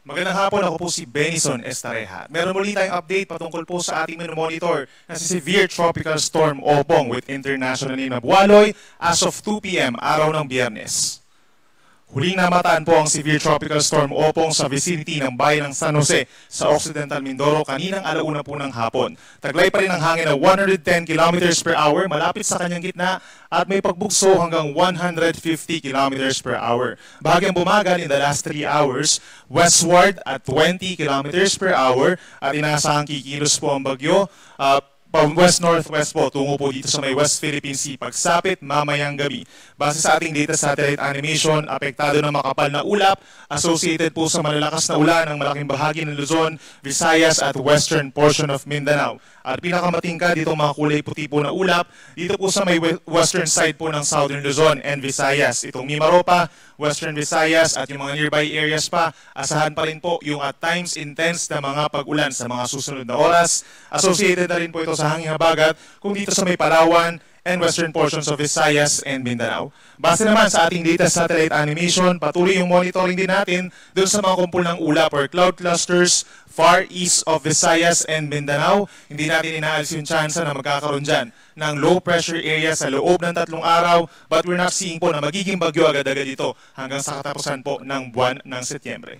Magandang hapon, ako po si Benison Estareja. Meron muli tayong update patungkol po sa ating monitor na si Severe Tropical Storm Opong with international name na Bualoy as of 2 p.m. araw ng Biyernes. Huling namataan po ang Severe Tropical Storm Opong sa vicinity ng bayan ng San Jose sa Occidental Mindoro kaninang alauna po ng hapon. Taglay pa rin ang hangin na 110 km per hour malapit sa kanyang gitna at may pagbugso hanggang 150 km per hour. Bahagyang bumagal in the last 3 hours westward at 20 km per hour at inaasahang kikilos po ang bagyo west-northwest po, tungo po dito sa may West Philippine Sea pagsapit mamayang gabi. Base sa ating data satellite animation, apektado ng makapal na ulap, associated po sa malalakas na ulan ng malaking bahagi ng Luzon, Visayas at western portion of Mindanao. At pinakamatingkad dito mga kulay puti po na ulap, dito po sa may western side po ng Southern Luzon and Visayas. Itong Mimaropa, Western Visayas at yung mga nearby areas pa, asahan pa rin po yung at times intense na mga pag-ulan sa mga susunod na oras. Associated na rin po ito sa hanging habagat kung dito sa may Palawan and western portions of Visayas and Mindanao. Base naman sa ating data satellite animation, patuloy yung monitoring din natin doon sa mga kumpul ng ulap or cloud clusters far east of Visayas and Mindanao. Hindi natin inaalis yung tsansa na magkakaroon dyan ng low pressure area sa loob ng 3 araw, but we're not seeing po na magiging bagyo agad-agad ito hanggang sa katapusan po ng buwan ng Setyembre.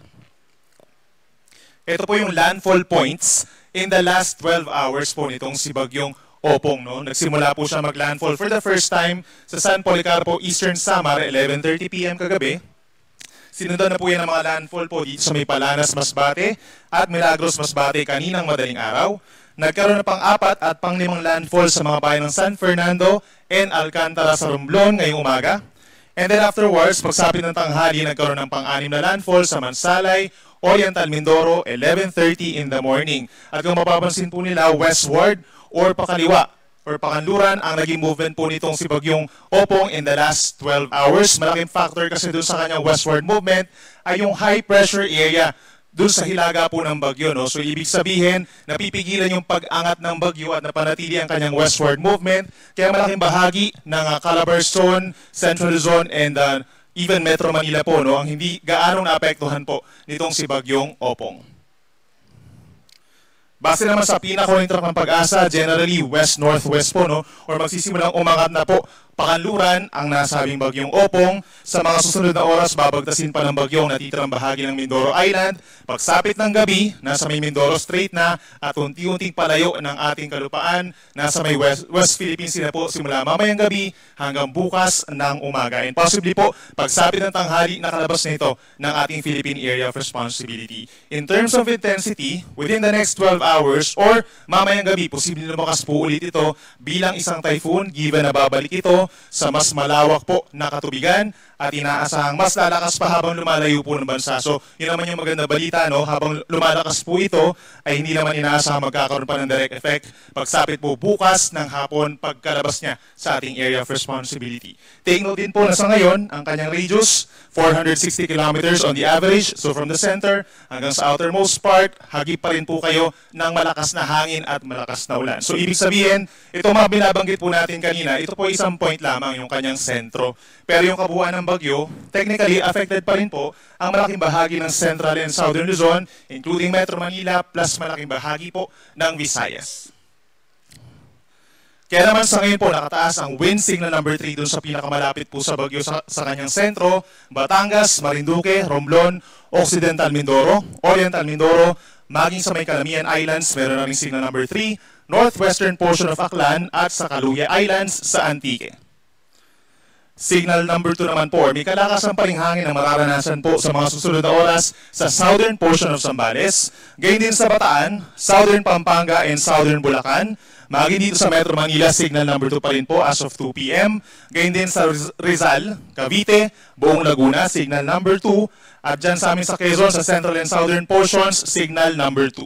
Ito po yung landfall points in the last 12 hours po nitong si Bagyong Opong. No? Nagsimula po siya mag-landfall for the first time sa San Policarpo, Eastern Samar, 11:30 p.m. kagabi. Sinundan na po yan ng mga landfall po dito sa may Palanas, Masbate at Milagros, Masbate kaninang madaling araw. Nagkaroon na pang-4 at pang-5 landfall sa mga bayan ng San Fernando and Alcantara sa Romblon ngayong umaga. And then afterwards, pagsapit ng tanghali, nagkaroon ng pang-6 na landfall sa Mansalay, Oriental Mindoro, 11:30 in the morning. At kung mapapansin po nila, westward or pakaliwa or pakanluran ang naging movement po nitong si Bagyong Opong in the last 12 hours. Malaking factor kasi doon sa kanyang westward movement ay yung high pressure area doon sa hilaga po ng bagyo. No? So ibig sabihin, napipigilan yung pag-angat ng bagyo at napanatili ang kanyang westward movement. Kaya malaking bahagi ng Calabarzon Zone, Central Luzon, and even Metro Manila po, no? Ang hindi gaanong naapektuhan po nitong si Bagyong Opong. Base naman sa pinaka-monitor ng Pag-asa, generally west-northwest po, no? Or magsisimulang umangat na po pakanluran ang nasabing Bagyong Opong. Sa mga susunod na oras, babagtasin pa ng bagyong natitirang bahagi ng Mindoro Island. Pagsapit ng gabi, nasa may Mindoro Strait na at unti-unting palayo ng ating kalupaan. Nasa may West Philippine Sea na po simula mamayang gabi hanggang bukas ng umaga. And possibly po, pagsapit ng tanghali, nakalabas na ito ng ating Philippine Area of Responsibility. In terms of intensity, within the next 12 hours or mamayang gabi, posibleng lumakas po ulit ito bilang isang typhoon given na babalik ito sa mas malawak po na katubigan at inaasahang mas lalakas pa habang lumalayo po ng bansa. So, yun naman yung maganda balita, no? Habang lumalakas po ito, ay hindi naman inaasahang magkakaroon pa ng direct effect pagsapit po bukas ng hapon pagkalabas niya sa ating area of responsibility. Take note din po na sa ngayon, ang kanyang radius, 460 kilometers on the average. So, from the center hanggang sa outermost part, hagip pa rin po kayo ng malakas na hangin at malakas na ulan. So, ibig sabihin, ito mga binabanggit po natin kanina, ito po isang point lamang yung kanyang sentro. Pero yung kabuuan ng bagyo, technically affected pa rin po ang malaking bahagi ng Central and Southern Luzon, including Metro Manila, plus malaking bahagi po ng Visayas. Kaya naman sa ngayon po, nakataas ang wind signal number 3 doon sa pinakamalapit po sa bagyo sa kanyang sentro, Batangas, Marinduque, Romblon, Occidental Mindoro, Oriental Mindoro, maging sa may Calamian Islands, meron na rin signal number 3, northwestern portion of Aklan at sa Kaluya Islands sa Antique. Signal number 2 naman po, may kalakasan pa ring hangin na mararanasan po sa mga susunod na oras sa southern portion of Zambales, gayon din sa Bataan, southern Pampanga, and southern Bulacan. Magi dito sa Metro Manila, signal number 2 pa rin po as of 2 p.m. Gayon din sa Rizal, Cavite, buong Laguna, signal number 2. At dyan sa amin sa Quezon, sa central and southern portions, signal number 2.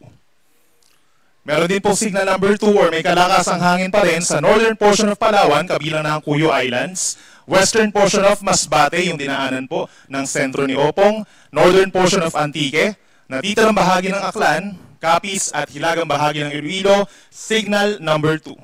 Meron din po signal number 2 or may kalakasang hangin pa rin sa northern portion of Palawan, kabilang na ang Cuyo Islands, western portion of Masbate, yung dinaanan po ng sentro ni Opong, northern portion of Antique, natitirang bahagi ng Aklan, Capiz at hilagang bahagi ng Iloilo, signal number 2.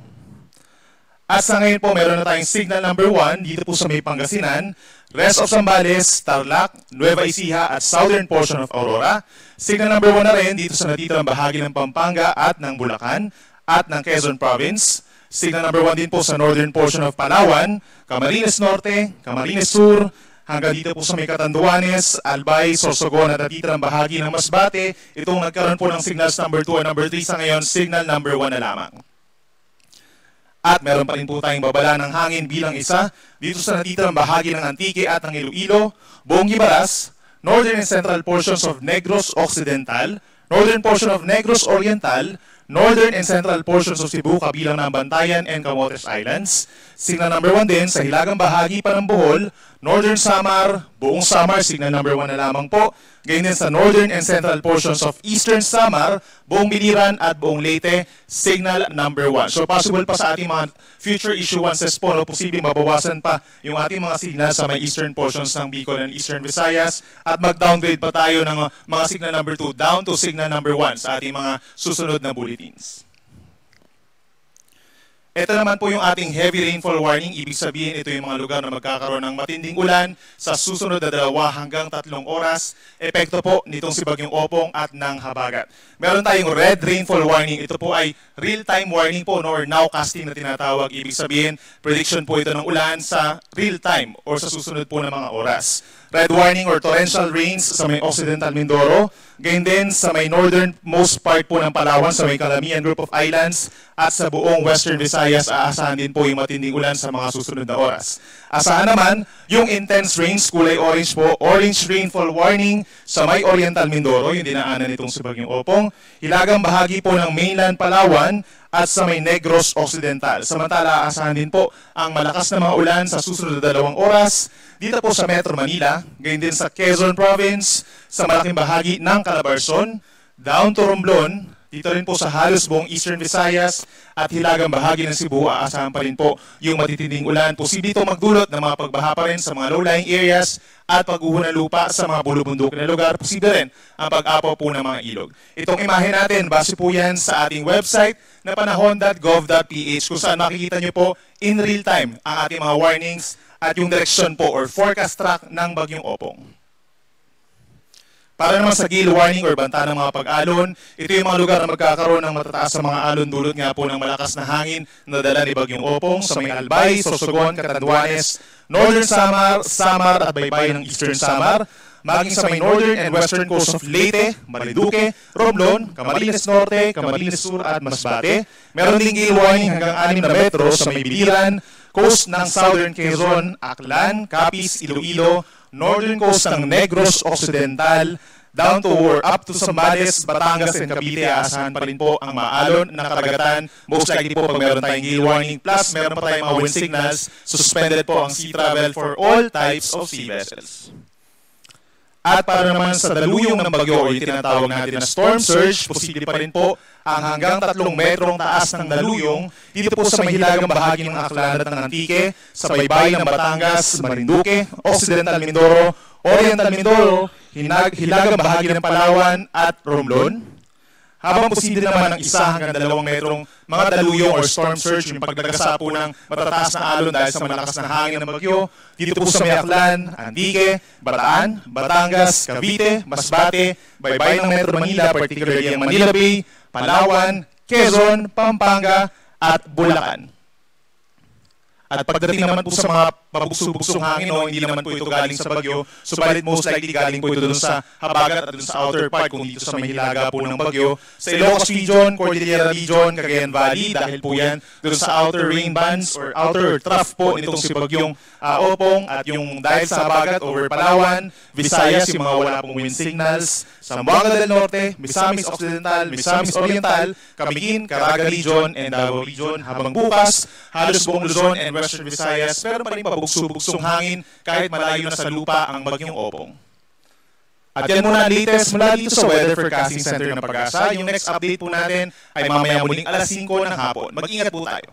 At sa ngayon po, meron na tayong signal number 1 dito po sa may Pangasinan, rest of Zambales, Tarlac, Nueva Ecija at southern portion of Aurora. Signal number 1 na rin dito sa natitirang bahagi ng Pampanga at ng Bulacan at ng Quezon Province. Signal number 1 din po sa northern portion of Palawan, Camarines Norte, Camarines Sur, hanggang dito po sa may Catanduanes, Albay, Sorsogon at natitirang bahagi ng Masbate. Itong nagkaroon po ng signals number 2 at number 3 sa ngayon, signal number 1 na lamang. At meron pa rin po tayong babala ng hangin bilang isa dito sa natitirang bahagi ng Antique at ng Iloilo, buong Gibaras, northern and central portions of Negros Occidental, northern portion of Negros Oriental, northern and central portions of Cebu kabilang ng Bantayan and Camotes Islands. Signal number 1 din sa hilagang bahagi pa ng Bohol, northern Samar, buong Samar, signal number 1 na lamang po. Ganyan din sa northern and central portions of eastern Samar, buong Biliran at buong Leyte, signal number 1. So possible pa sa ating mga future issuances po, no, posibleng mabawasan pa yung ating mga signal sa may eastern portions ng Bicol and Eastern Visayas at mag-downgrade pa tayo ng mga signal number 2 down to signal number 1 sa ating mga susunod na bulletins. Ito naman po yung ating heavy rainfall warning. Ibig sabihin, ito yung mga lugar na magkakaroon ng matinding ulan sa susunod na 2 hanggang 3 oras. Epekto po nitong si Bagyong Opong at ng Habagat. Meron tayong red rainfall warning. Ito po ay real-time warning po, no, or nowcasting na tinatawag. Ibig sabihin, prediction po ito ng ulan sa real-time or sa susunod po ng mga oras. Red warning or torrential rains sa may Occidental Mindoro. Ganyan din sa may northernmost part po ng Palawan, sa may Calamian Group of Islands at sa buong Western Visayas, aasahan din po yung matinding ulan sa mga susunod na oras. Asahan naman yung intense rains, kulay orange po, orange rainfall warning sa may Oriental Mindoro, yung dinaanan nitong si Bagyong Opong, hilagang bahagi po ng mainland Palawan at sa may Negros Occidental. Samantala, aasahan din po ang malakas na mga ulan sa susunod na 2 oras dito po sa Metro Manila, gayon din sa Quezon Province, sa malaking bahagi ng Calabarzon, down to Romblon, dito rin po sa halos buong Eastern Visayas at hilagang bahagi ng Cebu, aasahan pa rin po yung matitinding ulan. Posible ito magdulot ng mga pagbaha pa rin sa mga low-lying areas at pag-uho ng lupa sa mga bulubundok na lugar. Posible rin ang pag-apaw po ng mga ilog. Itong imahe natin, base po yan sa ating website na panahon.gov.ph kung saan makikita nyo po in real time ang ating mga warnings at yung direksyon po or forecast track ng Bagyong Opong. Para naman sa gale warning or banta ng mga pag-alon, ito yung mga lugar na magkakaroon ng matataas sa mga alon dulot nga po ng malakas na hangin na dala ni Bagyong Opong sa may Albay, Sorsogon, Catanduanes, Northern Samar, Samar at baybayin ng Eastern Samar, maging sa may northern and western coast of Leyte, Marinduque, Romblon, Camarines Norte, Camarines Sur at Masbate. Meron ding gale warning hanggang 6 na metro sa may Biliran, coast ng Southern Quezon, Aklan, Capiz, Iloilo, northern coast ng Negros Occidental, down to or up to Zambales, Batangas, and Cavite. Aasahan pa rin po ang maalon ng karagatan. Most likely po pag meron tayong gale warning. Plus, meron pa tayong mga wind signals. Suspended po ang sea travel for all types of sea vessels. At para naman sa daluyong ng bagyo o yung tinatawag natin na storm surge, posible pa rin po ang hanggang 3 metrong taas ng daluyong dito po sa may hilagang bahagi ng Aklan at ng Antique, sa baybayin ng Batangas, Marinduque, Occidental Mindoro, Oriental Mindoro, hilagang bahagi ng Palawan at Romblon. Habang posible naman ang 1 hanggang 2 metrong mga daluyong or storm surge, yung pagdagasa po ng matataas na alon dahil sa malakas na hangin ng bagyo, dito po sa may Aklan, Antique, Bataan, Batangas, Cavite, Masbate, baybayin ng Metro Manila, particularly ang Manila Bay, Palawan, Quezon, Pampanga, at Bulacan. At pagdating naman po sa mga pabugso-bugsong hangin, no, hindi naman po ito galing sa bagyo, subalit most likely galing po ito doon sa habagat at doon sa outer part, kung dito sa may hilaga po ng bagyo. Sa Ilocos Region, Cordillera Region, Cagayan Valley, dahil po yan doon sa outer rain bands or outer trough po nitong si Bagyong Opong, at yung dahil sa habagat over Palawan, Visayas, yung mga wala pong wind signals, Zamboanga del Norte, Misamis Occidental, Misamis Oriental, Camiguin, Caraga Region, and Davao Region. Habang bukas, halos buong Luzon and Western Visayas, meron pa rin pabugso-bugsong hangin kahit malayo na sa lupa ang Bagyong Opong. At yan muna ang latest mula dito sa Weather Forecasting Center ng Pag-asa. Yung next update po natin ay mamaya muling alas 5 ng hapon. Mag-ingat po tayo.